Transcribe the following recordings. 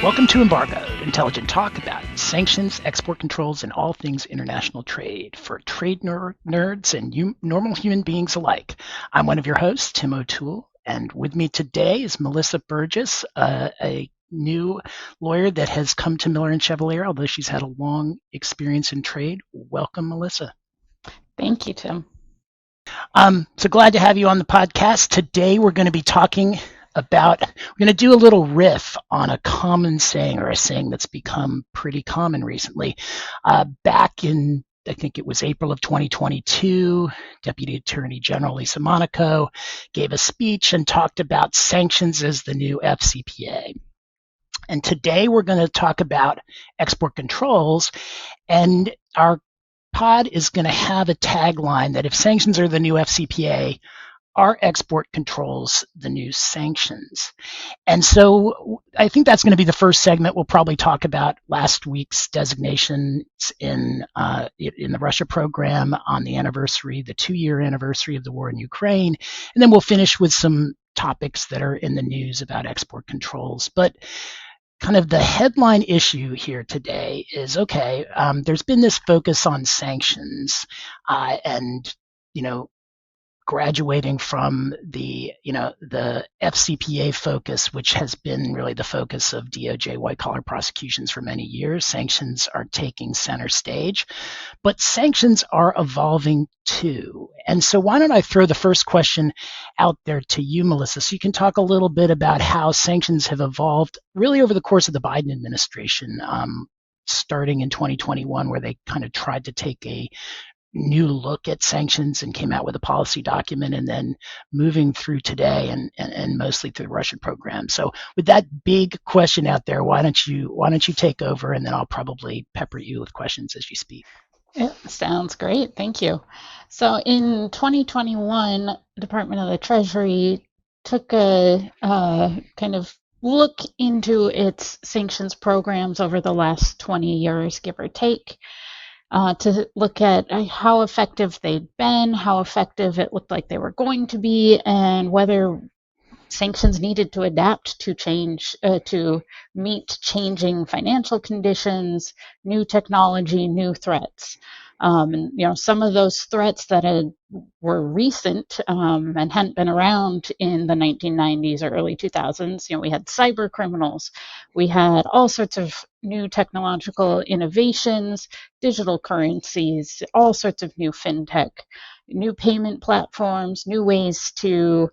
Welcome to Embargoed, intelligent talk about sanctions, export controls, and all things international trade for trade nerds and normal human beings alike. I'm one of your hosts, Tim O'Toole, and with me today is Melissa Burgess, a new lawyer that has come to Miller & Chevalier, although she's had a long experience in trade. Welcome, Melissa. Thank you, Tim. So glad to have you on the podcast. Today we're going to be talking about, we're going to do a little riff on a common saying, or a saying that's become pretty common recently. Back in, I think it was April of 2022, Deputy Attorney General Lisa Monaco gave a speech and talked about sanctions as the new FCPA. And today we're going to talk about export controls, and our pod is going to have a tagline that if sanctions are the new FCPA, are export controls the new sanctions? And so I think that's going to be the first segment. We'll probably talk about last week's designations in the Russia program on the anniversary, the 2-year anniversary of the war in Ukraine. And then we'll finish with some topics that are in the news about export controls. But kind of the headline issue here today is, okay, there's been this focus on sanctions and, graduating from the FCPA focus, which has been really the focus of DOJ white-collar prosecutions for many years. Sanctions are taking center stage, but sanctions are evolving too. And so why don't I throw the first question out there to you, Melissa, so you can talk a little bit about how sanctions have evolved really over the course of the Biden administration, starting in 2021, where they kind of tried to take a new look at sanctions and came out with a policy document, and then moving through today and mostly through the Russian program. So with that big question out there, why don't you take over, and then I'll probably pepper you with questions as you speak. It sounds great. Thank you. So in 2021, the Department of the Treasury took a kind of look into its sanctions programs over the last 20 years, give or take, to look at how effective they'd been, how effective it looked like they were going to be, and whether sanctions needed to adapt to change, to meet changing financial conditions, new technology, new threats. Some of those threats that were recent and hadn't been around in the 1990s or early 2000s, we had cyber criminals, we had all sorts of new technological innovations, digital currencies, all sorts of new fintech, new payment platforms, new ways to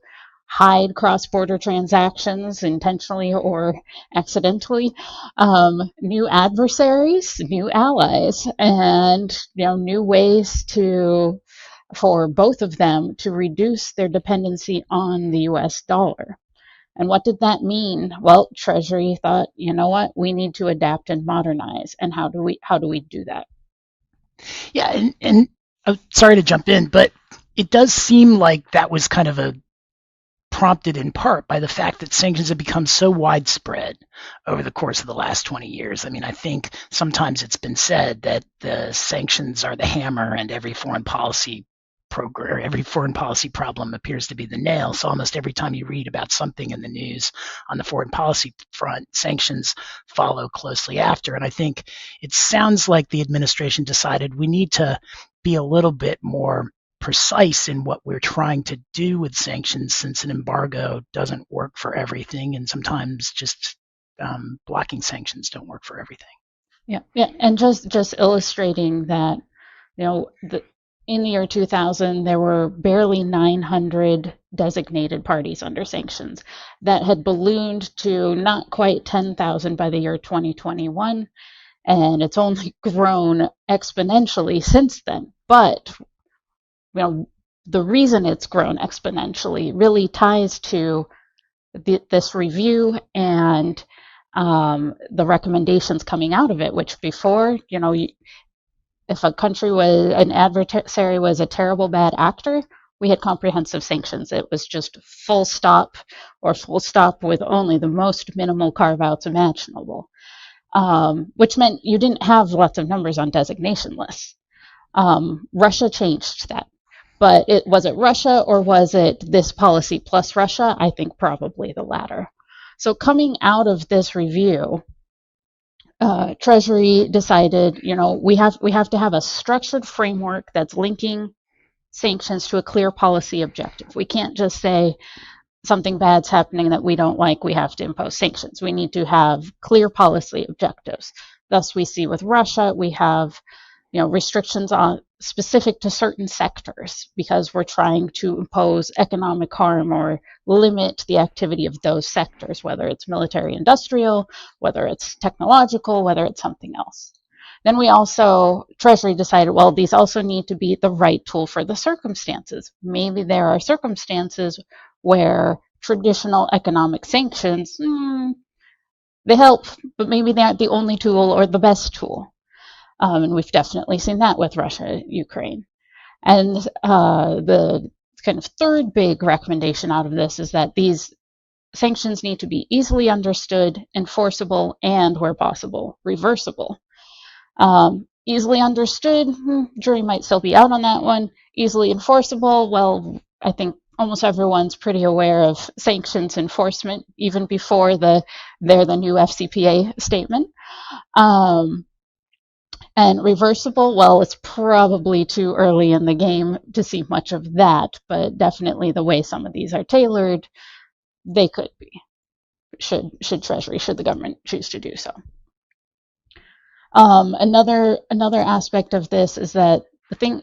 hide cross-border transactions intentionally or accidentally, new adversaries, new allies, and new ways for both of them to reduce their dependency on the US dollar. And what did that mean? Well, Treasury thought, you know what, we need to adapt and modernize. And how do we do that? Yeah, and I'm sorry to jump in, but it does seem like that was kind of prompted in part by the fact that sanctions have become so widespread over the course of the last 20 years. I mean, I think sometimes it's been said that the sanctions are the hammer and every foreign policy program, every foreign policy problem appears to be the nail. So almost every time you read about something in the news on the foreign policy front, sanctions follow closely after. And I think it sounds like the administration decided we need to be a little bit more precise in what we're trying to do with sanctions, since an embargo doesn't work for everything, and sometimes just blocking sanctions don't work for everything. Yeah, and just illustrating that, in the year 2000, there were barely 900 designated parties under sanctions. That had ballooned to not quite 10,000 by the year 2021, and it's only grown exponentially since then. But the reason it's grown exponentially really ties to this review and the recommendations coming out of it, which before, if an adversary was a terrible bad actor, we had comprehensive sanctions. It was just full stop, or full stop with only the most minimal carve-outs imaginable, which meant you didn't have lots of numbers on designation lists. Russia changed that. But was it Russia, or was it this policy plus Russia? I think probably the latter. So coming out of this review, Treasury decided, we have to have a structured framework that's linking sanctions to a clear policy objective. We can't just say something bad's happening that we don't like, we have to impose sanctions. We need to have clear policy objectives. Thus, we see with Russia, we have restrictions on specific to certain sectors because we're trying to impose economic harm or limit the activity of those sectors, whether it's military industrial, whether it's technological, whether it's something else. Then we also, Treasury decided, well, these also need to be the right tool for the circumstances. Maybe there are circumstances where traditional economic sanctions, they help, but maybe they aren't the only tool or the best tool. And we've definitely seen that with Russia, Ukraine. And the kind of third big recommendation out of this is that these sanctions need to be easily understood, enforceable, and, where possible, reversible. Easily understood, jury might still be out on that one. Easily enforceable, well, I think almost everyone's pretty aware of sanctions enforcement, even before they're the new FCPA statement. And reversible, well, it's probably too early in the game to see much of that, but definitely the way some of these are tailored, they could be, should Treasury, should the government choose to do so. Another aspect of this is that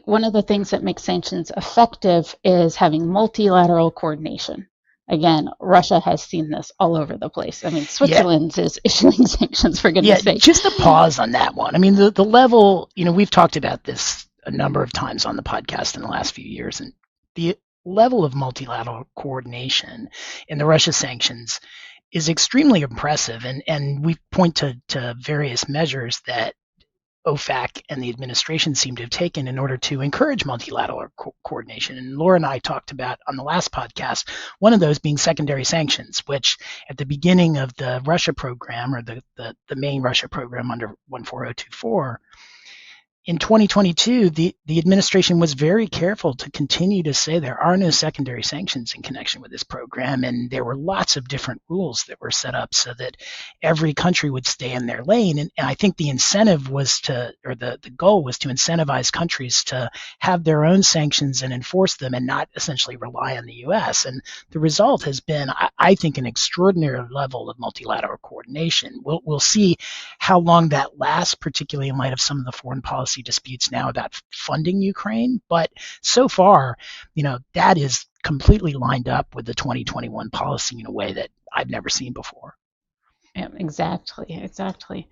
one of the things that makes sanctions effective is having multilateral coordination. Again, Russia has seen this all over the place. I mean, Switzerland is issuing sanctions, for goodness sake. Just a pause on that one. I mean, the level, we've talked about this a number of times on the podcast in the last few years, and the level of multilateral coordination in the Russia sanctions is extremely impressive. And we point to various measures that OFAC and the administration seem to have taken in order to encourage multilateral coordination. And Laura and I talked about on the last podcast, one of those being secondary sanctions, which at the beginning of the Russia program, or the main Russia program under 14024, in 2022, the administration was very careful to continue to say there are no secondary sanctions in connection with this program, and there were lots of different rules that were set up so that every country would stay in their lane. And I think the incentive was the goal was to incentivize countries to have their own sanctions and enforce them and not essentially rely on the U.S. And the result has been, I think, an extraordinary level of multilateral coordination. We'll see how long that lasts, particularly in light of some of the foreign policy disputes now about funding Ukraine. But so far, that is completely lined up with the 2021 policy in a way that I've never seen before. Yeah, exactly.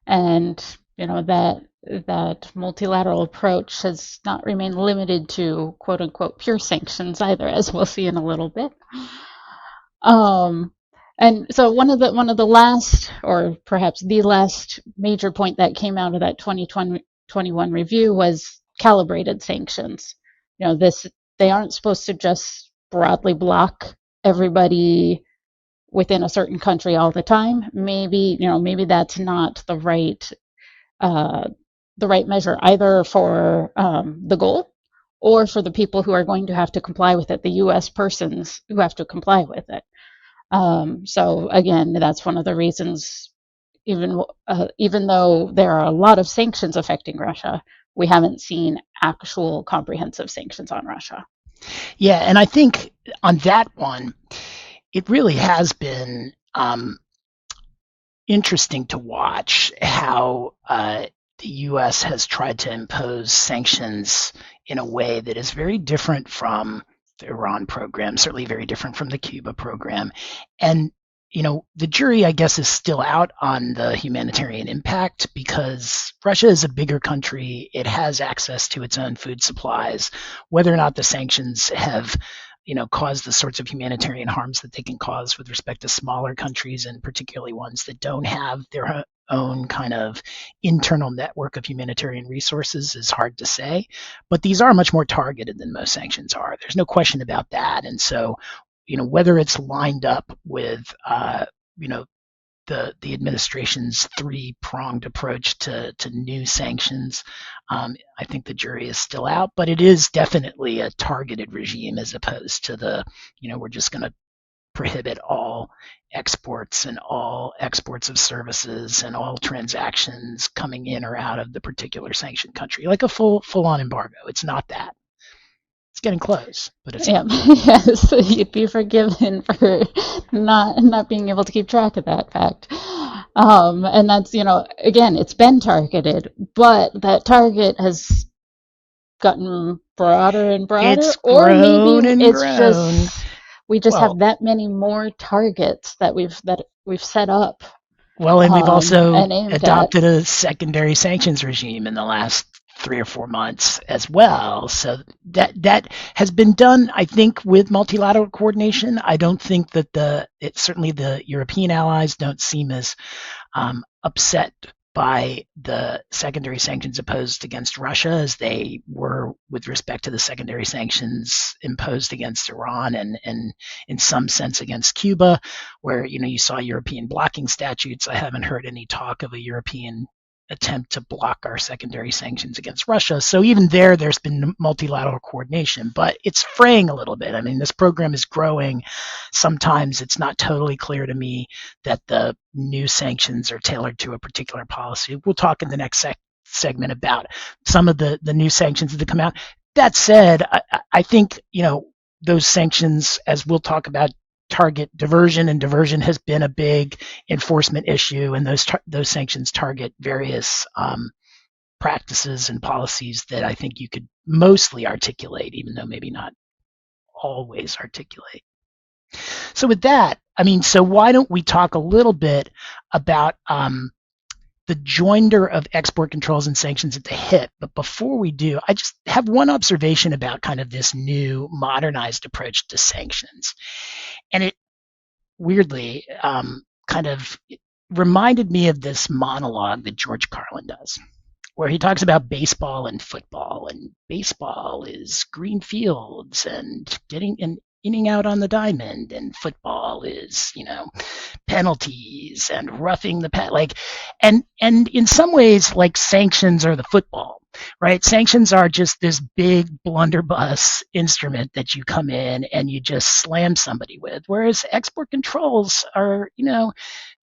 And that multilateral approach has not remained limited to quote unquote pure sanctions either, as we'll see in a little bit. And so one of the last, or perhaps the last major point that came out of that 2021 review was calibrated sanctions. They aren't supposed to just broadly block everybody within a certain country all the time. Maybe that's not the right measure either for the goal or for the people who are going to have to comply with it, the U.S. persons who have to comply with it. So again, that's one of the reasons, even though there are a lot of sanctions affecting Russia, we haven't seen actual comprehensive sanctions on Russia. Yeah, and I think on that one, it really has been interesting to watch how the U.S. has tried to impose sanctions in a way that is very different from the Iran program, certainly very different from the Cuba program. And, the jury, I guess, is still out on the humanitarian impact because Russia is a bigger country. It has access to its own food supplies. Whether or not the sanctions have cause the sorts of humanitarian harms that they can cause with respect to smaller countries, and particularly ones that don't have their own kind of internal network of humanitarian resources, is hard to say. But these are much more targeted than most sanctions are. There's no question about that. And so, whether it's lined up with, the administration's three-pronged approach to new sanctions, I think the jury is still out, but it is definitely a targeted regime as opposed to the, we're just going to prohibit all exports and all exports of services and all transactions coming in or out of the particular sanctioned country, like a full-on embargo. It's not that. It's getting close, but it's Yeah, not that. yes, you'd be forgiven for not being able to keep track of that fact. And that's, again, it's been targeted, but that target has gotten broader and broader, It's or maybe grown and it's grown. just we just have Well, that many more targets that we've set up and we've also and aimed at. adopted a secondary sanctions regime in the last 3 or 4 months as well. So that has been done, I think, with multilateral coordination. I don't think that certainly the European allies don't seem as upset by the secondary sanctions imposed against Russia as they were with respect to the secondary sanctions imposed against Iran and in some sense against Cuba, where you saw European blocking statutes. I haven't heard any talk of a European attempt to block our secondary sanctions against Russia. So even there's been multilateral coordination, but it's fraying a little bit. I mean, this program is growing. Sometimes it's not totally clear to me that the new sanctions are tailored to a particular policy. We'll talk in the next segment about some of the new sanctions that come out. That said, I think, those sanctions, as we'll talk about, target diversion, and diversion has been a big enforcement issue, and those sanctions target various practices and policies that I think you could mostly articulate, even though maybe not always articulate. So with that, so why don't we talk a little bit about the joinder of export controls and sanctions at the hip. But before we do, I just have one observation about kind of this new modernized approach to sanctions. And it weirdly kind of reminded me of this monologue that George Carlin does, where he talks about baseball and football, and baseball is green fields and getting and inning out on the diamond, and football is, penalties and roughing the and in some ways, like, sanctions are the football, right? Sanctions are just this big blunderbuss instrument that you come in and you just slam somebody with, whereas export controls are,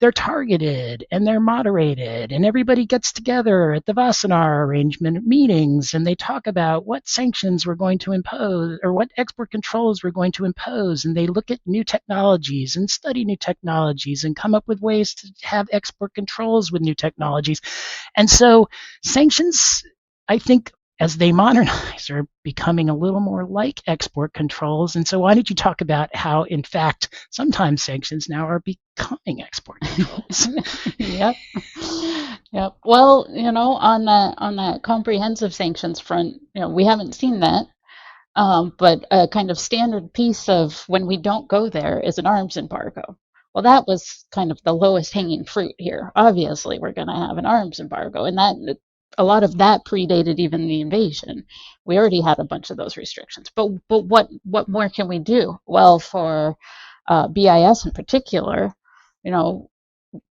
they're targeted and they're moderated, and everybody gets together at the Wassenaar arrangement meetings and they talk about what sanctions we're going to impose or what export controls we're going to impose, and they look at new technologies and study new technologies and come up with ways to have export controls with new technologies. And so sanctions, I think, as they modernize, are becoming a little more like export controls. And so why don't you talk about how, in fact, sometimes sanctions now are becoming export controls? Yep. Well, on that comprehensive sanctions front, we haven't seen that. But a kind of standard piece of when we don't go there is an arms embargo. Well, that was kind of the lowest hanging fruit here. Obviously, we're going to have an arms embargo, and that a lot of that predated even the invasion. We already had a bunch of those restrictions. But what more can we do? Well, for BIS in particular,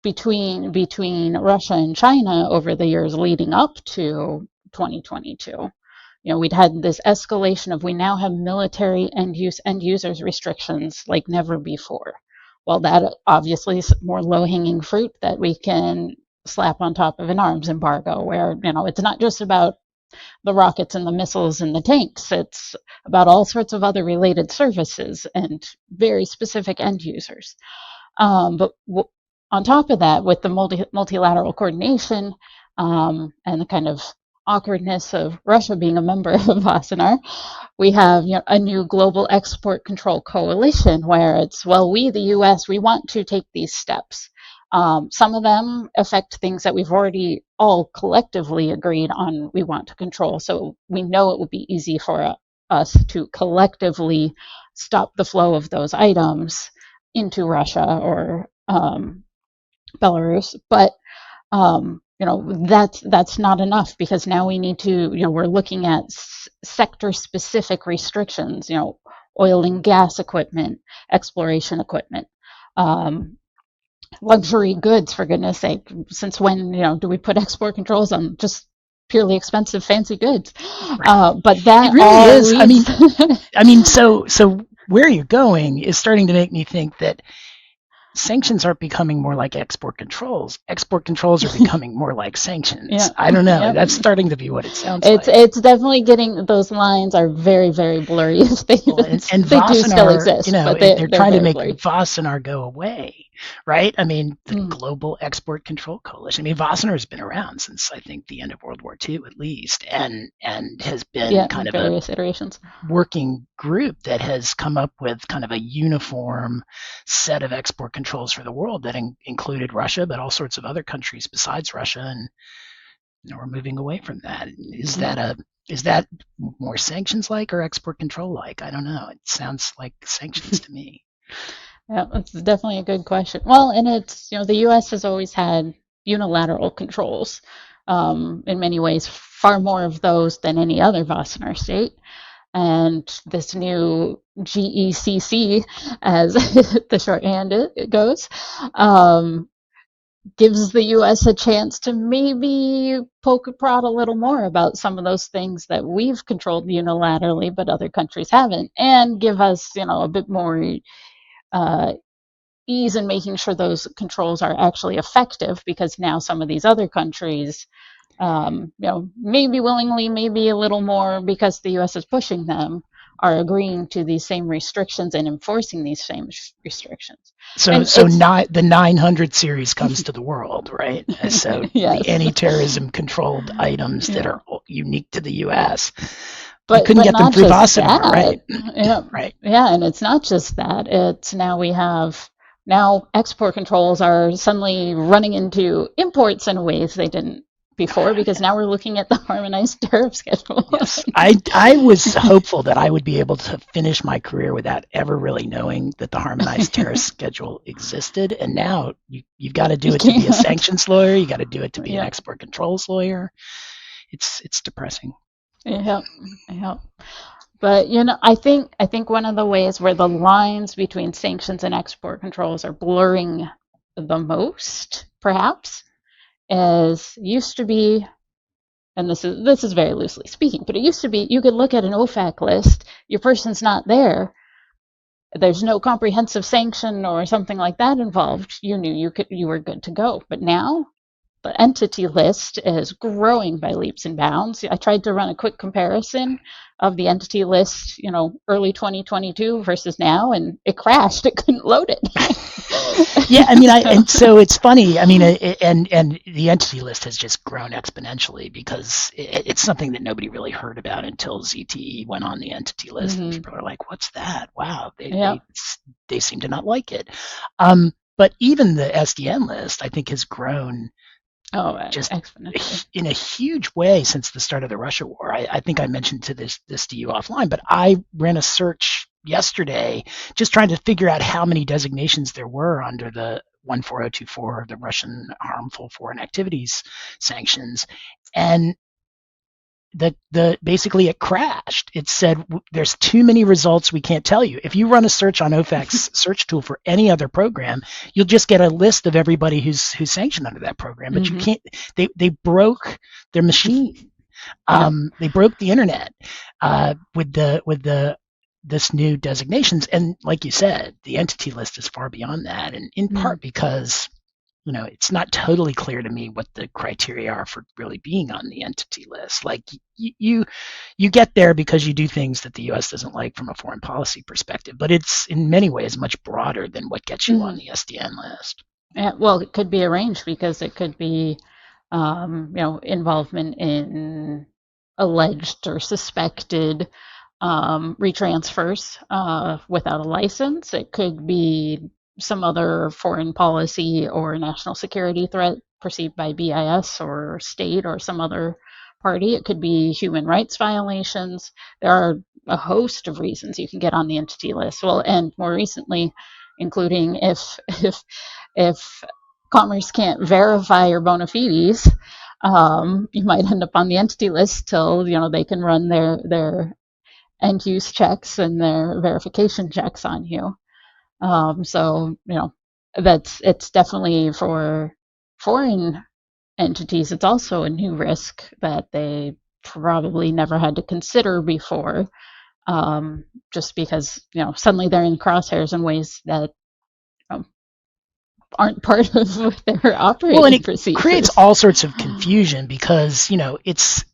between Russia and China over the years leading up to 2022, we'd had this escalation of we now have military end users restrictions like never before. Well, that obviously is more low-hanging fruit that we can slap on top of an arms embargo, where it's not just about the rockets and the missiles and the tanks. It's about all sorts of other related services and very specific end users. But on top of that, with the multilateral coordination and the kind of awkwardness of Russia being a member of Wassenaar, we have a new global export control coalition where it's, well, we, the U.S., we want to take these steps. Some of them affect things that we've already all collectively agreed on we want to control. So we know it would be easy for us to collectively stop the flow of those items into Russia or Belarus. But that's not enough, because now we need to, we're looking at sector-specific restrictions, oil and gas equipment, exploration equipment, luxury goods, for goodness sake. Since when, do we put export controls on just purely expensive, fancy goods? Right. But that it really all is. leads... So where you're going is starting to make me think that sanctions aren't becoming more like export controls. Export controls are becoming more like sanctions. Yeah. I don't know. Yep. That's starting to be what it sounds It's like. it's definitely getting, those lines are very, very blurry. Well, and They do still Wassenaar, exist, but they're they're trying to very make blurry. Wassenaar go away, right? I mean, the Mm. Global Export Control Coalition. I mean, Wassenaar has been around since I think the end of World War II, at least, and has been Yeah, kind of a various iterations. working group that has come up with kind of a uniform set of export controls for the world that included Russia, but all sorts of other countries besides Russia, and we're moving away from that. Is that more sanctions like or export control like? I don't know. It sounds like sanctions to me. Yeah, it's definitely a good question. Well, and it's, the U.S. has always had unilateral controls. In many ways, far more of those than any other Wassenaar state. And this new GECC, as the shorthand it goes, gives the U.S. a chance to maybe poke and prod a little more about some of those things that we've controlled unilaterally, but other countries haven't, and give us, a bit more uh, ease in making sure those controls are actually effective, because now some of these other countries, maybe willingly, maybe a little more because the U.S. is pushing them, are agreeing to these same restrictions and enforcing these same restrictions. So, And it's not the 900 series comes to the world, right? So the yes, anti-terrorism controlled items that yeah. are unique to the U.S. You But couldn't get them not through just Wassenaar, that. right? Yeah, Right. yeah, and it's not just that. It's now we have now export controls are suddenly running into imports in ways they didn't before, because now we're looking at the harmonized tariff schedule. Yes, I was hopeful that I would be able to finish my career without ever really knowing that the harmonized tariff schedule existed, and now you've got to do You it to be a can't. sanctions lawyer. You got to do it to be an Yeah, export controls lawyer. It's depressing. yeah, yeah. But I think one of the ways where the lines between sanctions and export controls are blurring the most, perhaps, is used to be, and this is very loosely speaking, but it used to be you could look at an OFAC list, your person's not there, there's no comprehensive sanction or something like that involved, you knew you were good to go. But now the entity list is growing by leaps and bounds. I tried to run a quick comparison of the entity list, early 2022 versus now, and it crashed. It couldn't load it. Yeah, I mean, and so it's funny. I mean, and the entity list has just grown exponentially because it's something that nobody really heard about until ZTE went on the entity list, and Mm-hmm. people are like, "What's that? Wow, Yeah. they seem to not like it." But even the SDN list, I think, has grown Oh, just exponentially. in a huge way since the start of the Russia war. I think I mentioned this to you offline, but I ran a search yesterday just trying to figure out how many designations there were under the 14024, the Russian harmful foreign activities sanctions, and the basically it crashed. It said there's too many results, we can't tell you. If you run a search on OFAC's search tool for any other program, you'll just get a list of everybody who's sanctioned under that program. But you Mm-hmm. can't. They broke their machine. Yep. They broke the internet with the this new designations. And like you said, the entity list is far beyond that, and in Mm. part because it's not totally clear to me what the criteria are for really being on the entity list. Like you get there because you do things that the U.S. doesn't like from a foreign policy perspective, but it's in many ways much broader than what gets you on Mm-hmm. the SDN list. Yeah, well, it could be a range, because it could be, involvement in alleged or suspected retransfers without a license. It could be some other foreign policy or national security threat perceived by BIS or state or some other party. It could be human rights violations. There are a host of reasons you can get on the entity list. Well, and more recently, including if Commerce can't verify your bona fides, you might end up on the entity list till they can run their end use checks and their verification checks on you. So it's definitely for foreign entities. It's also a new risk that they probably never had to consider before. just because suddenly they're in crosshairs in ways that aren't part of their Well, and operating it creates procedures. all sorts of confusion because, it's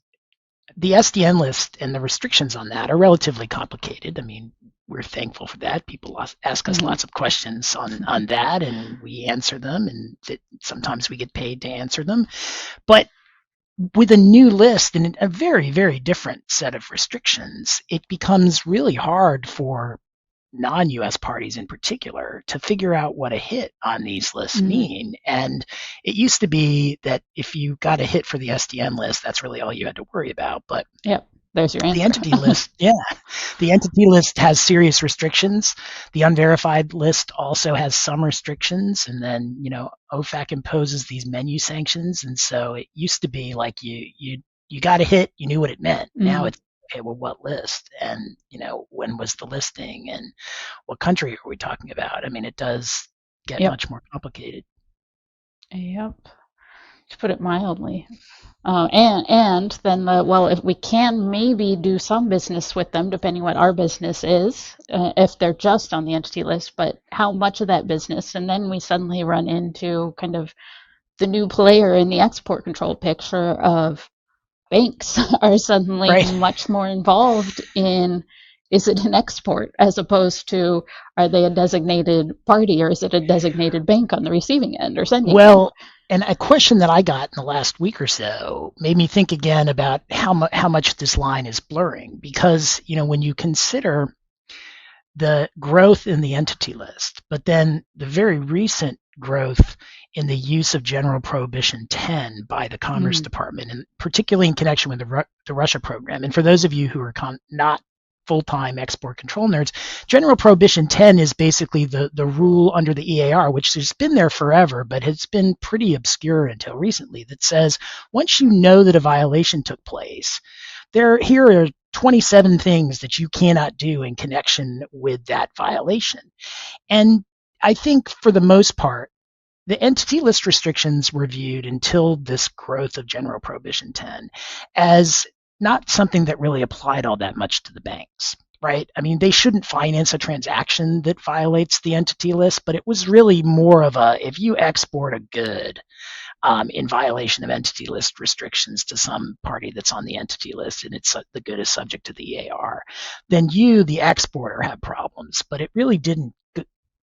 the SDN list and the restrictions on that are relatively complicated. I mean, we're thankful for that. People ask us lots of questions on that, and we answer them, and sometimes we get paid to answer them. But with a new list and a very, very different set of restrictions, it becomes really hard for non-US parties in particular to figure out what a hit on these lists mean. And it used to be that if you got a hit for the SDN list, that's really all you had to worry about. But Yep, there's your answer. the entity list, the entity list has serious restrictions. The unverified list also has some restrictions, and then OFAC imposes these menu sanctions. And so it used to be like you got a hit, you knew what it meant. Now it's okay, well, what list, and when was the listing, and what country are we talking about? I mean, it does get much more complicated. Yep, to put it mildly. And then if we can maybe do some business with them, depending what our business is, if they're just on the entity list, but how much of that business, and then we suddenly run into kind of the new player in the export control picture of banks are suddenly much more involved in, is it an export as opposed to, are they a designated party, or is it a designated bank on the receiving end or sending end? And a question that I got in the last week or so made me think again about how much this line is blurring, because when you consider the growth in the entity list, but then the very recent growth in the use of General Prohibition 10 by the Commerce Department, and particularly in connection with the Russia program. And for those of you who are not full-time export control nerds, General Prohibition 10 is basically the rule under the EAR, which has been there forever, but has been pretty obscure until recently, that says once you know that a violation took place, here are 27 things that you cannot do in connection with that violation. And I think for the most part, the entity list restrictions were viewed until this growth of General Prohibition 10 as not something that really applied all that much to the banks, right? I mean, they shouldn't finance a transaction that violates the entity list, but it was really more of if you export a good in violation of entity list restrictions to some party that's on the entity list, and the good is subject to the EAR, then you, the exporter, have problems. But it really didn't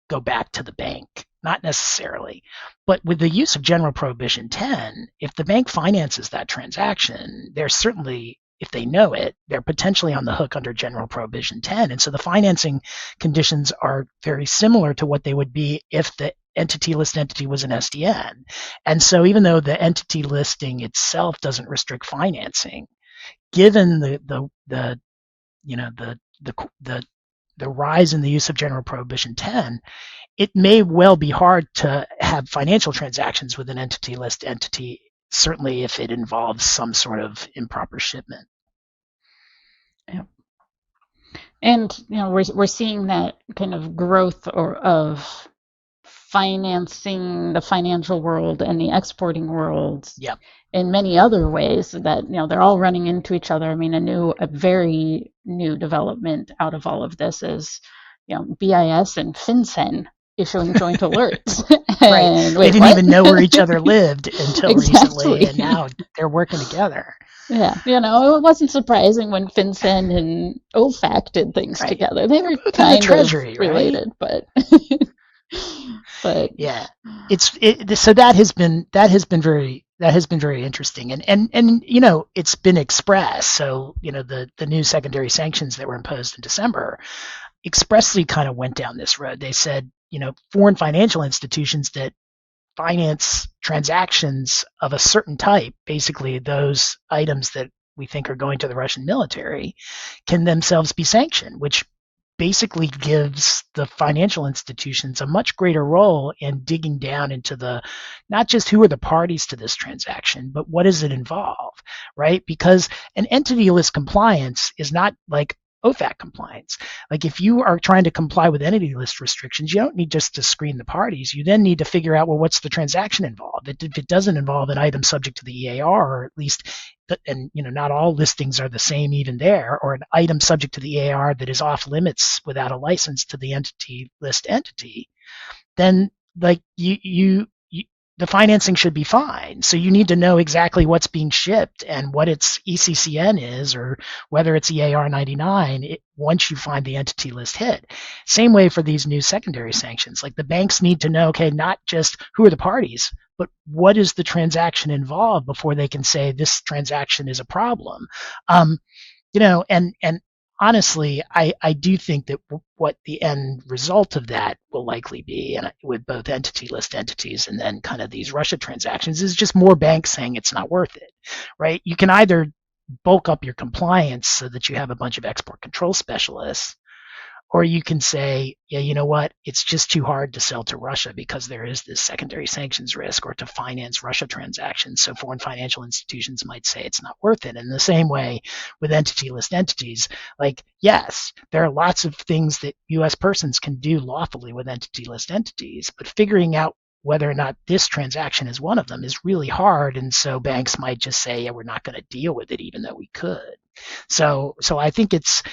go back to the bank, not necessarily. But with the use of General Prohibition 10, if the bank finances that transaction, they're certainly, if they know it, they're potentially on the hook under General Prohibition 10. And so the financing conditions are very similar to what they would be if the entity list entity was an SDN. And so even though the entity listing itself doesn't restrict financing, given the rise in the use of General Prohibition 10, it may well be hard to have financial transactions with an entity list entity, certainly if it involves some sort of improper shipment. Yeah. And we're seeing that kind of growth of financing the financial world and the exporting world in many other ways that they're all running into each other. I mean, a very new development out of all of this is BIS and FinCEN issuing joint alerts. Right. They didn't even know where each other lived until recently, and now they're working together. Yeah, it wasn't surprising when FinCEN and OFAC did things together. They were kind of related, but yeah, so that has been very interesting, and it's been expressed. So the new secondary sanctions that were imposed in December expressly kind of went down this road. They said foreign financial institutions that finance transactions of a certain type, basically those items that we think are going to the Russian military, can themselves be sanctioned, which basically gives the financial institutions a much greater role in digging down into not just who are the parties to this transaction, but what does it involve, right? Because an entity list compliance is not like OFAC compliance. Like if you are trying to comply with entity list restrictions, you don't need just to screen the parties. You then need to figure out, well, what's the transaction involved? If it doesn't involve an item subject to the EAR, or at least, and not all listings are the same even there, or an item subject to the EAR that is off limits without a license to the entity list entity, then like the financing should be fine. So you need to know exactly what's being shipped and what its ECCN is, or whether it's EAR 99 once you find the entity list hit. Same way for these new secondary sanctions. Like the banks need to know, okay, not just who are the parties, but what is the transaction involved before they can say this transaction is a problem. And honestly, I do think that what the end result of that will likely be, and with both entity list entities and then kind of these Russia transactions, is just more banks saying it's not worth it, right? You can either bulk up your compliance so that you have a bunch of export control specialists, or you can say, yeah, you know what? It's just too hard to sell to Russia because there is this secondary sanctions risk, or to finance Russia transactions. So foreign financial institutions might say it's not worth it. In the same way with entity list entities, like, yes, there are lots of things that U.S. persons can do lawfully with entity list entities, but figuring out whether or not this transaction is one of them is really hard. And so banks might just say, yeah, we're not going to deal with it, even though we could. So I think it's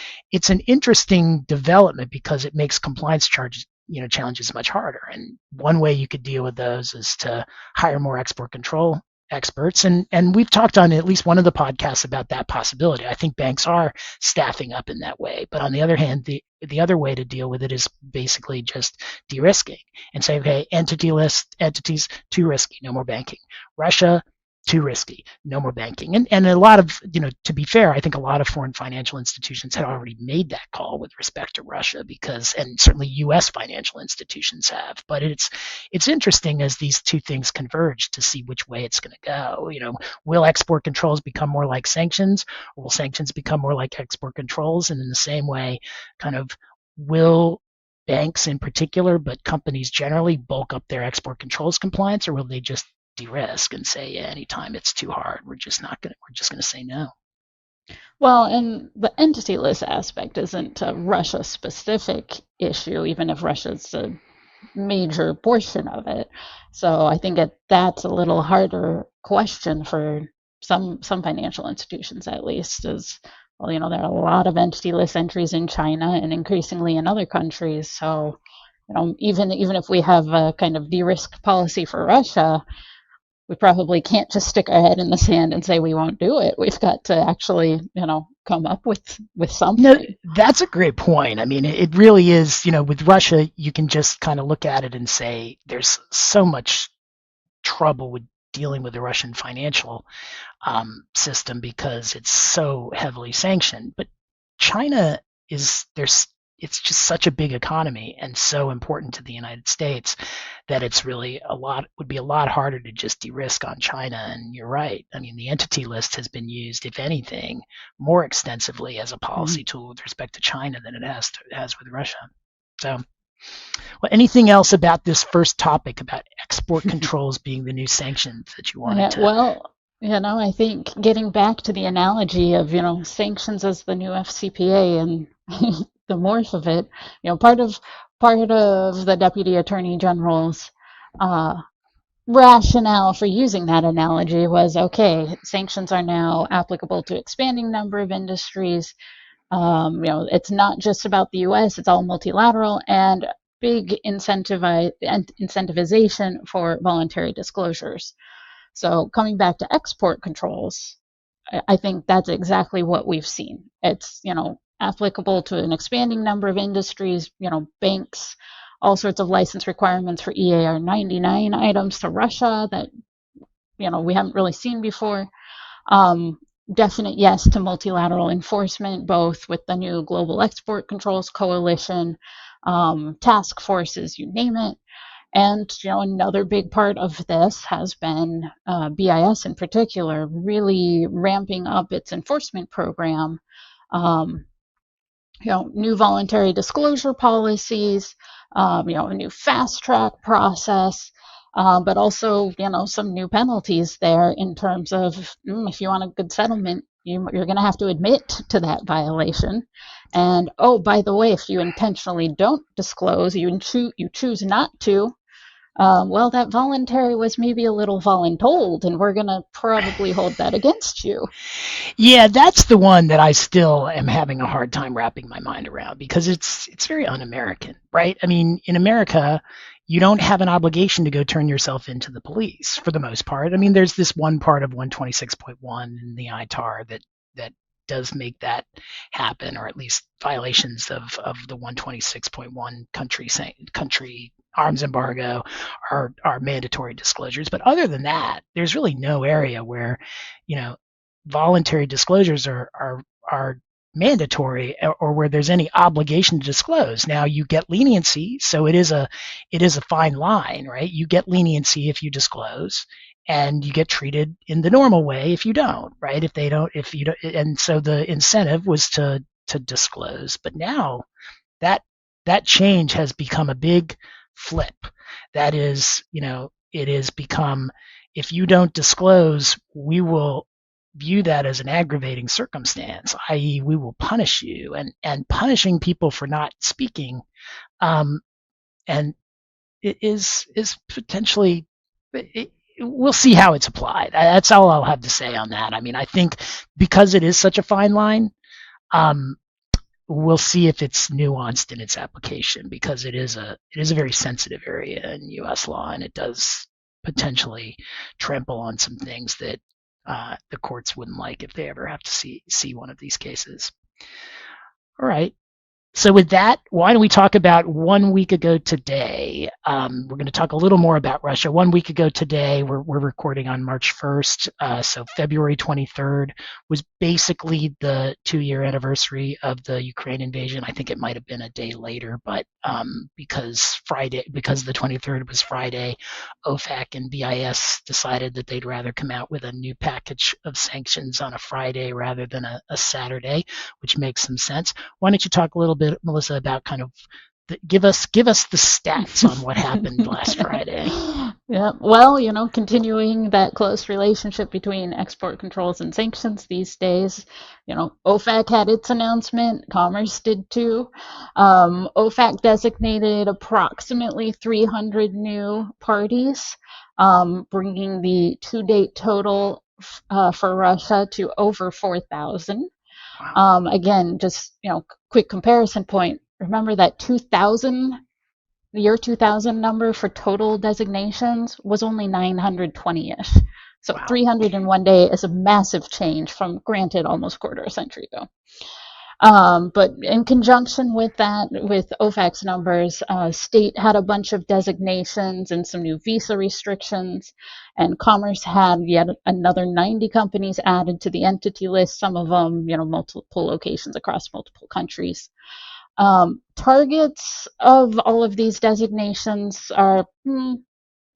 an interesting development because it makes compliance challenges much harder. And one way you could deal with those is to hire more export control experts. And we've talked on at least one of the podcasts about that possibility. I think banks are staffing up in that way. But on the other hand, the other way to deal with it is basically just de-risking and say, okay, entity list entities, too risky, no more banking. Russia, too risky, no more banking. And a lot of, to be fair, I think a lot of foreign financial institutions had already made that call with respect to Russia, because, and certainly U.S. financial institutions have. But it's interesting as these two things converge to see which way it's going to go. Will export controls become more like sanctions, or will sanctions become more like export controls? And in the same way, kind of, will banks in particular, but companies generally, bulk up their export controls compliance, or will they just de-risk and say, yeah, anytime it's too hard, we're just going to say no? Well, and the entity list aspect isn't a Russia specific issue, even if Russia's a major portion of it. So I think that's a little harder question for some financial institutions, at least, is, well, there are a lot of entity list entries in China and increasingly in other countries. So even if we have a kind of de-risk policy for Russia, we probably can't just stick our head in the sand and say we won't do it. We've got to actually, come up with something. No, that's a great point. I mean, it really is, with Russia, you can just kind of look at it and say there's so much trouble with dealing with the Russian financial system because it's so heavily sanctioned. But China it's just such a big economy and so important to the United States that it's really would be a lot harder to just de-risk on China. And you're right. I mean, the entity list has been used, if anything, more extensively as a policy tool with respect to China than it has with Russia. So, well, anything else about this first topic about export controls being the new sanctions that you wanted to? Well, I think getting back to the analogy of, sanctions as the new FCPA and the morph of it, part of the Deputy Attorney General's rationale for using that analogy was, okay, sanctions are now applicable to expanding number of industries. It's not just about the U.S., it's all multilateral, and big incentivization for voluntary disclosures. So coming back to export controls, I think that's exactly what we've seen. It's, applicable to an expanding number of industries, banks, all sorts of license requirements for EAR 99 items to Russia that, we haven't really seen before. Definite yes to multilateral enforcement, both with the new Global Export Controls Coalition, task forces, you name it. And another big part of this has been BIS in particular, really ramping up its enforcement program. New voluntary disclosure policies, a new fast track process, but also some new penalties there in terms of if you want a good settlement, you're going to have to admit to that violation. And oh, by the way, if you intentionally don't disclose, you choose not to, well, that voluntary was maybe a little voluntold, and we're going to probably hold that against you. Yeah, that's the one that I still am having a hard time wrapping my mind around because it's very un-American, right? I mean, in America, you don't have an obligation to go turn yourself into the police for the most part. I mean, there's this one part of 126.1 in the ITAR that does make that happen, or at least violations of the 126.1 country arms embargo are mandatory disclosures. But other than that, there's really no area where, you know, voluntary disclosures are mandatory or where there's any obligation to disclose. Now you get leniency, so it is a fine line, right? You get leniency if you disclose, and you get treated in the normal way if you don't, right? If you don't, and so the incentive was to disclose. But now that change has become a big flip. That is, it has become, if you don't disclose, we will view that as an aggravating circumstance, i.e., we will punish you, and punishing people for not speaking, and it is potentially. We'll see how it's applied. That's all I'll have to say on that. I mean, I think because it is such a fine line, we'll see if it's nuanced in its application, because it is a very sensitive area in U.S. law, and it does potentially trample on some things that the courts wouldn't like if they ever have to see one of these cases. All right. So with that, why don't we talk about 1 week ago today? We're going to talk a little more about Russia. 1 week ago today, we're recording on March 1st, so February 23rd was basically the 2-year anniversary of the Ukraine invasion. I think it might have been a day later, but because the 23rd was Friday, OFAC and BIS decided that they'd rather come out with a new package of sanctions on a Friday rather than a Saturday, which makes some sense. Why don't you talk a little bit, Melissa, about kind of give us the stats on what happened last Friday? Yeah, well, continuing that close relationship between export controls and sanctions these days, OFAC had its announcement, Commerce did too. OFAC designated approximately 300 new parties, bringing the to-date total for Russia to over 4,000. Wow. Again, just quick comparison point. Remember that the year 2000 number for total designations was only 920-ish. So Wow. 300 in one day is a massive change from, granted, almost quarter a century ago. But in conjunction with that, with OFAC's numbers, state had a bunch of designations and some new visa restrictions, and Commerce had yet another 90 companies added to the entity list, some of them, multiple locations across multiple countries. Targets of all of these designations are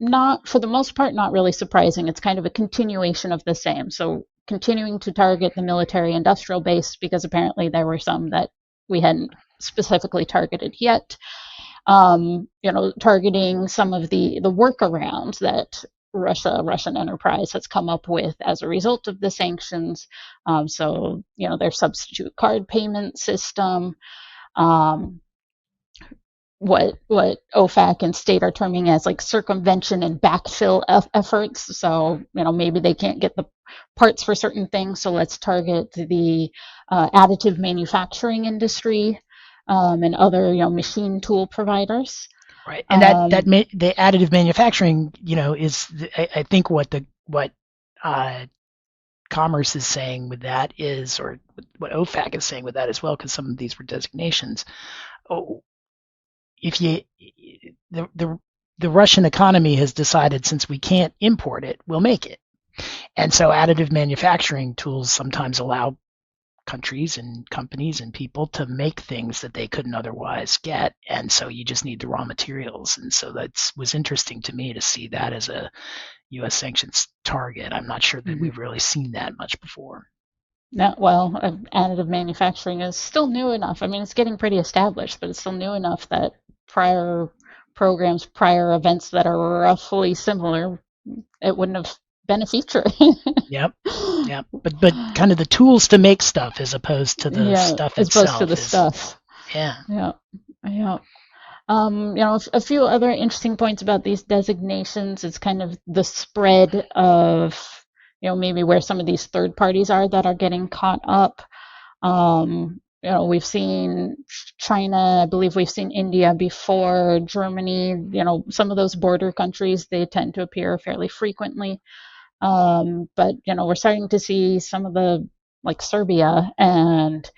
not, for the most part, not really surprising. It's kind of a continuation of the same. So continuing to target the military industrial base, because apparently there were some that we hadn't specifically targeted yet. Targeting some of the workarounds that Russian enterprise has come up with as a result of the sanctions. So their substitute card payment system, what OFAC and state are terming as like circumvention and backfill efforts. So maybe they can't get the parts for certain things, so let's target the additive manufacturing industry and other machine tool providers. Right, and the additive manufacturing, is I think what Commerce is saying with that is, or what OFAC is saying with that as well, because some of these were designations. Oh, if the Russian economy has decided, since we can't import it, we'll make it, and so additive manufacturing tools sometimes allow countries and companies and people to make things that they couldn't otherwise get, and so you just need the raw materials. And so that was interesting to me to see that as a U.S. sanctions target. I'm not sure that we've really seen that much before. No, well, additive manufacturing is still new enough. I mean, it's getting pretty established, but it's still new enough that prior programs, prior events that are roughly similar, it wouldn't have beneficiary. Yep. Yep. But kind of the tools to make stuff as opposed to the Yeah, stuff as opposed to the itself is, stuff. yeah. Yeah, yeah. A few other interesting points about these designations is kind of the spread of, maybe where some of these third parties are that are getting caught up. We've seen China, I believe we've seen India before, Germany, some of those border countries, they tend to appear fairly frequently. But, we're starting to see some of the, like Serbia and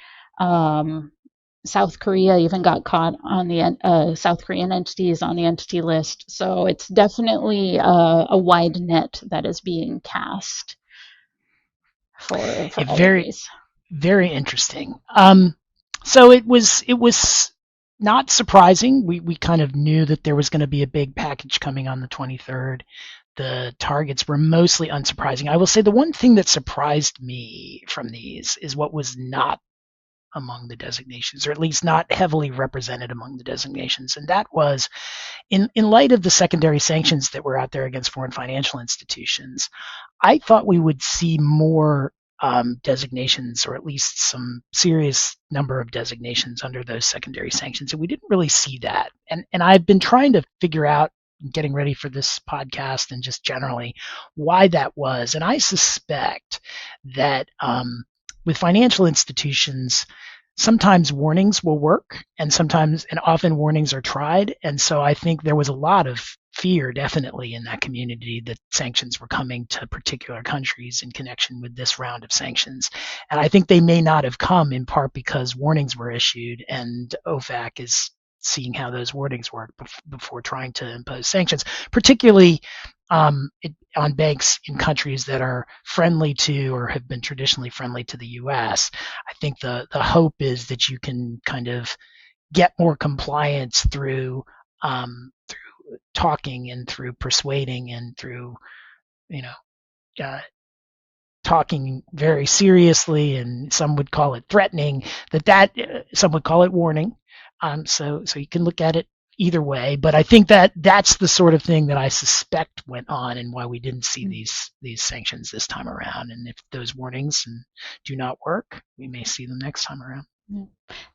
South Korea even got caught on the South Korean entities on the entity list. So it's definitely a wide net that is being cast for all of Very, these. very interesting. So it was not surprising. We kind of knew that there was going to be a big package coming on the 23rd. The targets were mostly unsurprising. I will say the one thing that surprised me from these is what was not among the designations, or at least not heavily represented among the designations, and that was in light of the secondary sanctions that were out there against foreign financial institutions. I thought we would see more designations, or at least some serious number of designations under those secondary sanctions, and we didn't really see that. And I've been trying to figure out, getting ready for this podcast and just generally, why that was. And I suspect that with financial institutions, sometimes warnings will work, and often warnings are tried. And so I think there was a lot of fear, definitely, in that community that sanctions were coming to particular countries in connection with this round of sanctions. And I think they may not have come, in part because warnings were issued, and OFAC is seeing how those warnings work before trying to impose sanctions, particularly on banks in countries that are friendly to, or have been traditionally friendly to, the U.S. I think the hope is that you can kind of get more compliance through talking and through persuading and through, you know, talking very seriously, and some would call it threatening. Some would call it warning. So you can look at it either way, but I think that that's the sort of thing that I suspect went on, and why we didn't see these sanctions this time around. And if those warnings do not work, we may see them next time around. Yeah.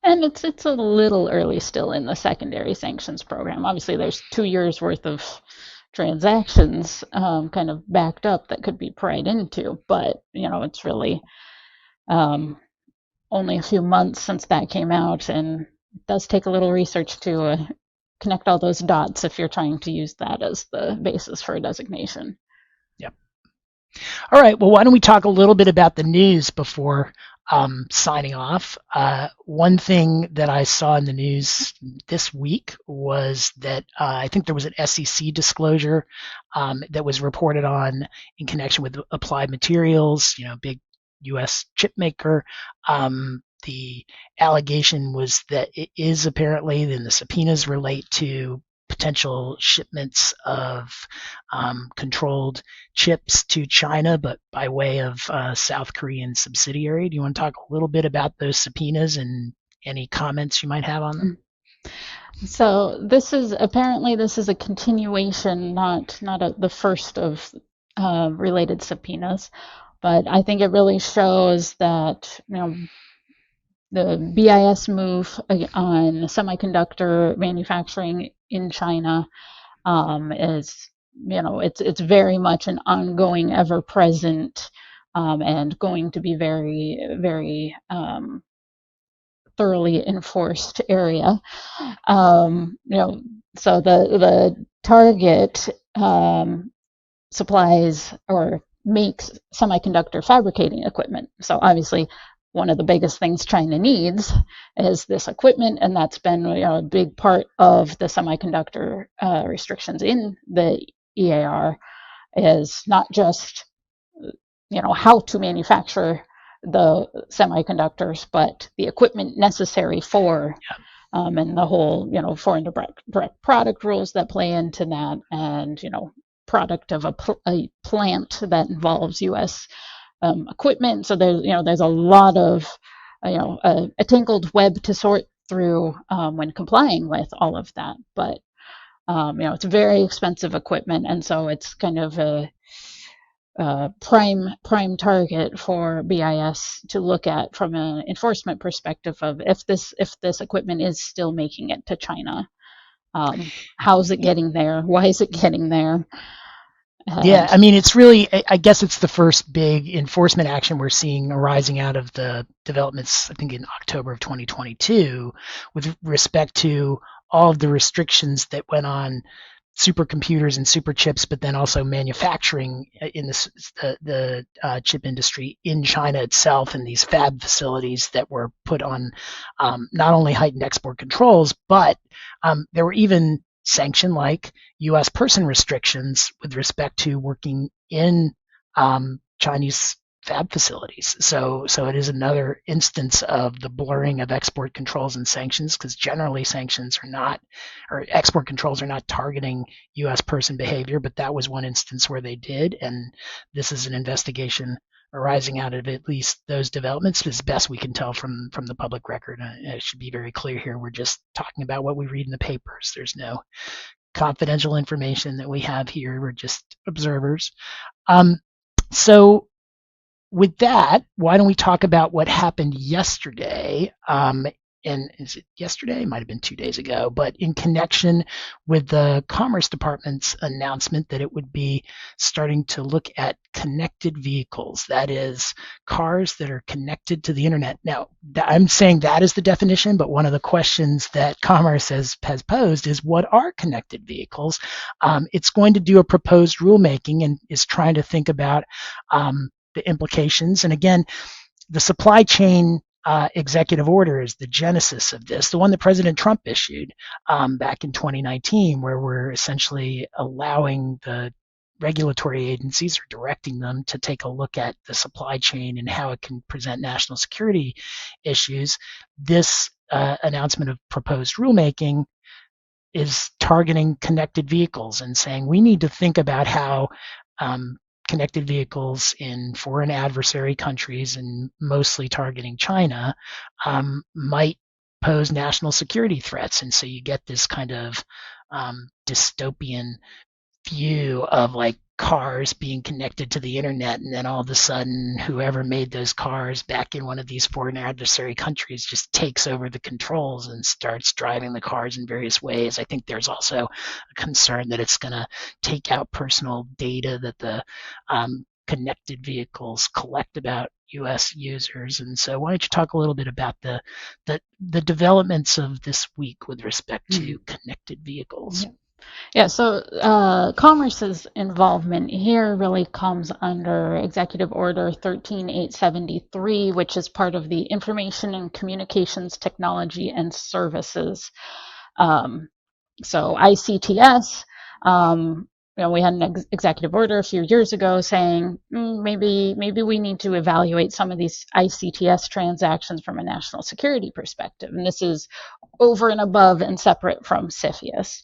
And it's a little early still in the secondary sanctions program. Obviously, there's 2 years worth of transactions kind of backed up that could be pried into, but it's really only a few months since that came out, and it does take a little research to connect all those dots if you're trying to use that as the basis for a designation. Yep. All right. Well, why don't we talk a little bit about the news before signing off? One thing that I saw in the news this week was that I think there was an SEC disclosure that was reported on in connection with Applied Materials, big U.S. chip maker. The allegation was that it is apparently, and the subpoenas relate to potential shipments of controlled chips to China, but by way of South Korean subsidiary. Do you want to talk a little bit about those subpoenas and any comments you might have on them? So this is a continuation, not the first of related subpoenas, but I think it really shows that the BIS move on semiconductor manufacturing in China is it's very much an ongoing, ever present, and going to be very, very thoroughly enforced area. So the target supplies or makes semiconductor fabricating equipment. So obviously, one of the biggest things China needs is this equipment, and that's been a big part of the semiconductor restrictions in the EAR, is not just how to manufacture the semiconductors, but the equipment necessary for, and the whole foreign direct product rules that play into that, and product of a plant that involves U.S. Equipment. So there's a lot of a tangled web to sort through when complying with all of that. But it's very expensive equipment, and so it's kind of prime target for BIS to look at from an enforcement perspective of if this equipment is still making it to China. How is it getting there? Why is it getting there? Yeah, And I mean, it's really, I guess it's the first big enforcement action we're seeing arising out of the developments, I think, in October of 2022, with respect to all of the restrictions that went on supercomputers and super chips, but then also manufacturing in the chip industry in China itself, and these fab facilities that were put on not only heightened export controls, but there were even sanction-like U.S. person restrictions with respect to working in Chinese fab facilities. So it is another instance of the blurring of export controls and sanctions, because generally sanctions are not, or export controls are not targeting U.S. person behavior, but that was one instance where they did, and this is an investigation arising out of at least those developments, as best we can tell from the public record. It should be very clear here. We're just talking about what we read in the papers. There's no confidential information that we have here. We're just observers. So with that, why don't we talk about what happened yesterday? And is it yesterday? It might have been 2 days ago, but in connection with the Commerce Department's announcement that it would be starting to look at connected vehicles, that is, cars that are connected to the internet. Now, I'm saying that is the definition, but one of the questions that Commerce has posed is, what are connected vehicles? It's going to do a proposed rulemaking and is trying to think about the implications. And again, the supply chain executive order is the genesis of this, the one that President Trump issued back in 2019, where we're essentially allowing the regulatory agencies, or directing them, to take a look at the supply chain and how it can present national security issues. This announcement of proposed rulemaking is targeting connected vehicles and saying we need to think about how connected vehicles in foreign adversary countries, and mostly targeting China, might pose national security threats. And so you get this kind of dystopian view of like cars being connected to the internet, and then all of a sudden whoever made those cars back in one of these foreign adversary countries just takes over the controls and starts driving the cars in various ways. I think there's also a concern that it's going to take out personal data that the connected vehicles collect about U.S. users. And so why don't you talk a little bit about the developments of this week with respect to connected vehicles? Yeah, so Commerce's involvement here really comes under Executive Order 13873, which is part of the Information and Communications Technology and Services. So ICTS, we had an executive order a few years ago saying maybe we need to evaluate some of these ICTS transactions from a national security perspective, and this is over and above and separate from CFIUS.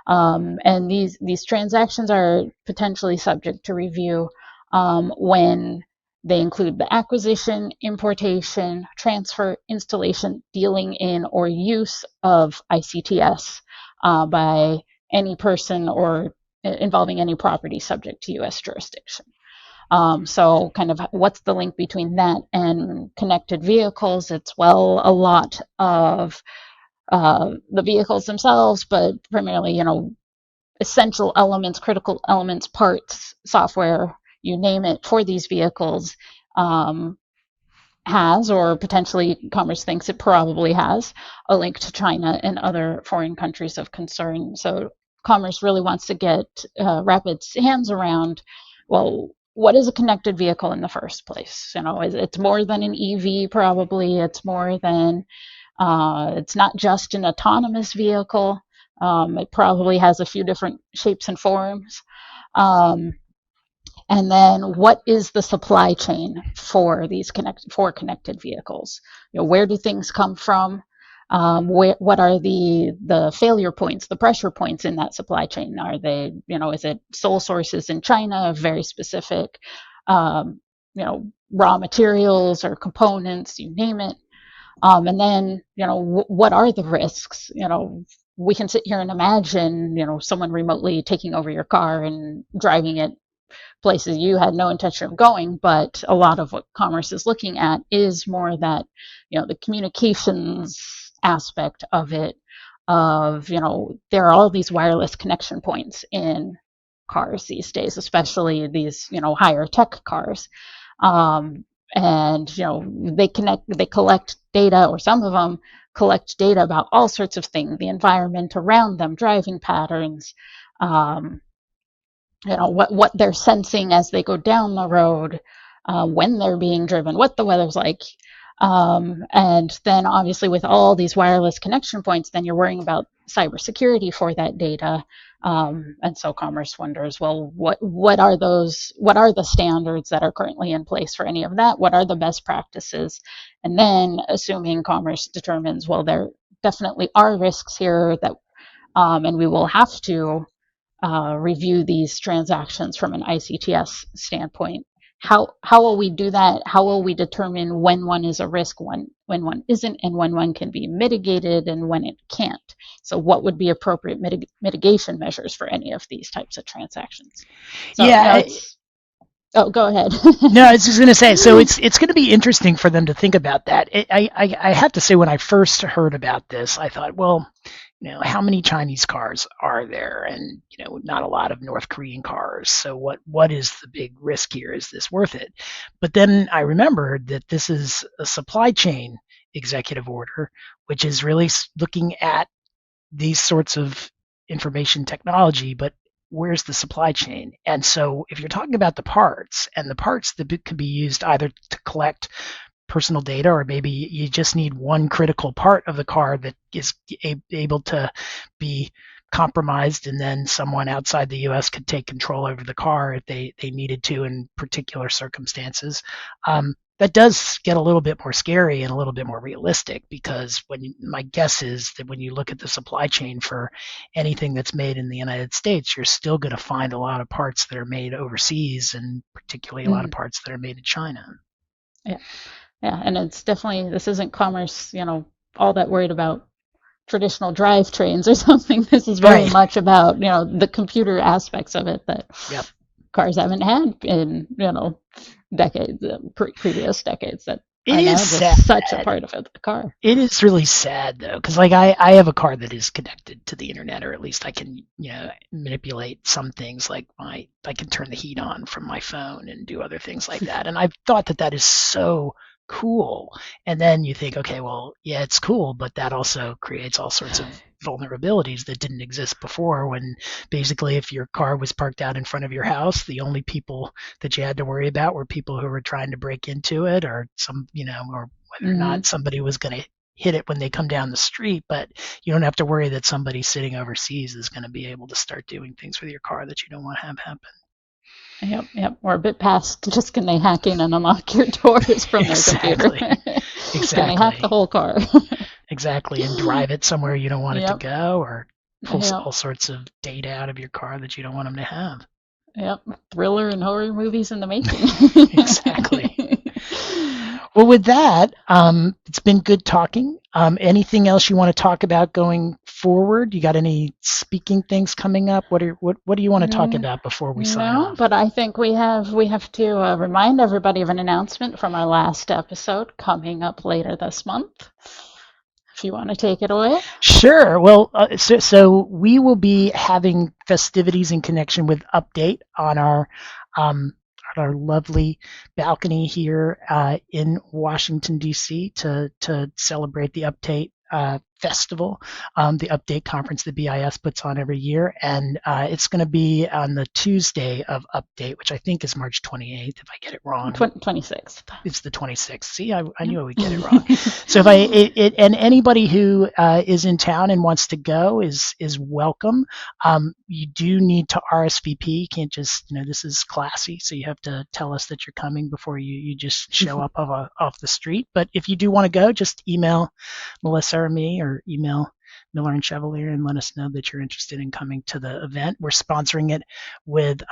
And these transactions are potentially subject to review when they include the acquisition, importation, transfer, installation, dealing in, or use of ICTS by any person or involving any property subject to U.S. jurisdiction. So kind of what's the link between that and connected vehicles? It's, well, a lot of the vehicles themselves, but primarily, essential elements, critical elements, parts, software, you name it, for these vehicles has, or potentially Commerce thinks it probably has, a link to China and other foreign countries of concern. So Commerce really wants to wrap its hands around, well, what is a connected vehicle in the first place? It's more than an EV, probably. It's more than, it's not just an autonomous vehicle. It probably has a few different shapes and forms. And then what is the supply chain for these connected vehicles? Where do things come from? What are the failure points, the pressure points in that supply chain? Are they, is it sole sources in China, very specific, raw materials or components, you name it? And then, what are the risks? We can sit here and imagine, someone remotely taking over your car and driving it places you had no intention of going, but a lot of what commerce is looking at is more that, the communications aspect of it, of, there are all these wireless connection points in cars these days, especially these, higher tech cars. And, they collect data, or some of them collect data about all sorts of things, the environment around them, driving patterns, um, what they're sensing as they go down the road, when they're being driven, what the weather's like. And then obviously with all these wireless connection points, then you're worrying about cybersecurity for that data. And so Commerce wonders, well, what are the standards that are currently in place for any of that? What are the best practices? And then assuming Commerce determines, well, there definitely are risks here that, and we will have to review these transactions from an ICTS standpoint. How will we do that? How will we determine when one is a risk, when one isn't, and when one can be mitigated and when it can't? So what would be appropriate mitigation measures for any of these types of transactions? So, Yeah. Oh, go ahead. No, I was just going to say, so it's going to be interesting for them to think about that. I have to say, when I first heard about this, I thought, well, how many Chinese cars are there? And, not a lot of North Korean cars. So what is the big risk here? Is this worth it? But then I remembered that this is a supply chain executive order, which is really looking at these sorts of information technology, but where's the supply chain? And so if you're talking about the parts, and the parts that could be used either to collect personal data, or maybe you just need one critical part of the car that is able to be compromised, and then someone outside the US could take control over the car if they needed to in particular circumstances. That does get a little bit more scary and a little bit more realistic, because my guess is that when you look at the supply chain for anything that's made in the United States, you're still going to find a lot of parts that are made overseas, and particularly a lot of parts that are made in China. Yeah. Yeah, and it's definitely, this isn't Commerce, all that worried about traditional drivetrains or something. This is very much about, the computer aspects of it that cars haven't had in, decades, previous decades, that are now just such a part of the car. It is really sad, though, because I have a car that is connected to the internet, or at least I can manipulate some things, like I can turn the heat on from my phone and do other things like that. And I've thought that is so cool. And then you think, okay, well, yeah, it's cool, but that also creates all sorts of vulnerabilities that didn't exist before, when basically if your car was parked out in front of your house, the only people that you had to worry about were people who were trying to break into it, or or whether or not somebody was going to hit it when they come down the street. But you don't have to worry that somebody sitting overseas is going to be able to start doing things with your car that you don't want to have happen. Yep. We're a bit past just can they hack in and unlock your doors from their computer. Exactly. Can they hack the whole car? Exactly, and drive it somewhere you don't want it to go, or pull all sorts of data out of your car that you don't want them to have. Yep, thriller and horror movies in the making. Exactly. Well, with that, it's been good talking. Anything else you want to talk about going forward? You got any speaking things coming up? What do you want to talk about before we sign off? No, but I think we have to remind everybody of an announcement from our last episode coming up later this month. If you want to take it away. Sure. Well, so we will be having festivities in connection with Update on our lovely balcony here in Washington, D.C. to celebrate the Update festival, the Update conference that BIS puts on every year. And it's going to be on the Tuesday of Update, which I think is March 28th, if I get it wrong. 26th. It's the 26th. See, I knew I would get it wrong. So and anybody who is in town and wants to go is welcome. You do need to RSVP. You can't just, this is classy, so you have to tell us that you're coming before you just show up off the street. But if you do want to go, just email Melissa or me, or email Miller and Chevalier, and let us know that you're interested in coming to the event. We're sponsoring it with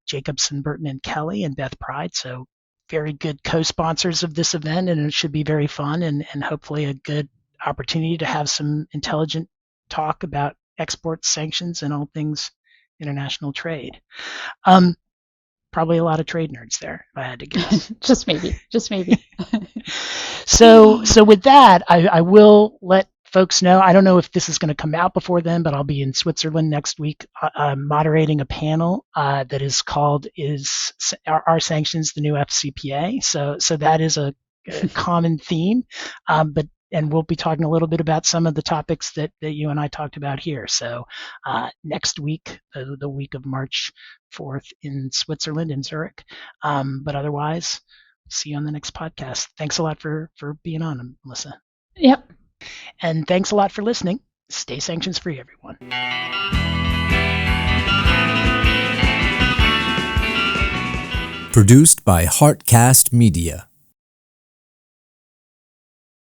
Jacobson, Burton, and Kelly, and Beth Pride. So very good co-sponsors of this event, and it should be very fun, and hopefully a good opportunity to have some intelligent talk about export sanctions and all things international trade. probably a lot of trade nerds there, if I had to guess. Just maybe. So with that, I will let folks know. I don't know if this is going to come out before then, but I'll be in Switzerland next week moderating a panel that is called Are Sanctions the New FCPA? So that is a common theme, and we'll be talking a little bit about some of the topics that you and I talked about here. So next week, the week of March 4th in Switzerland, in Zurich. But otherwise, see you on the next podcast. Thanks a lot for being on, Melissa. Yep. And thanks a lot for listening. Stay sanctions free, everyone. Produced by Heartcast Media.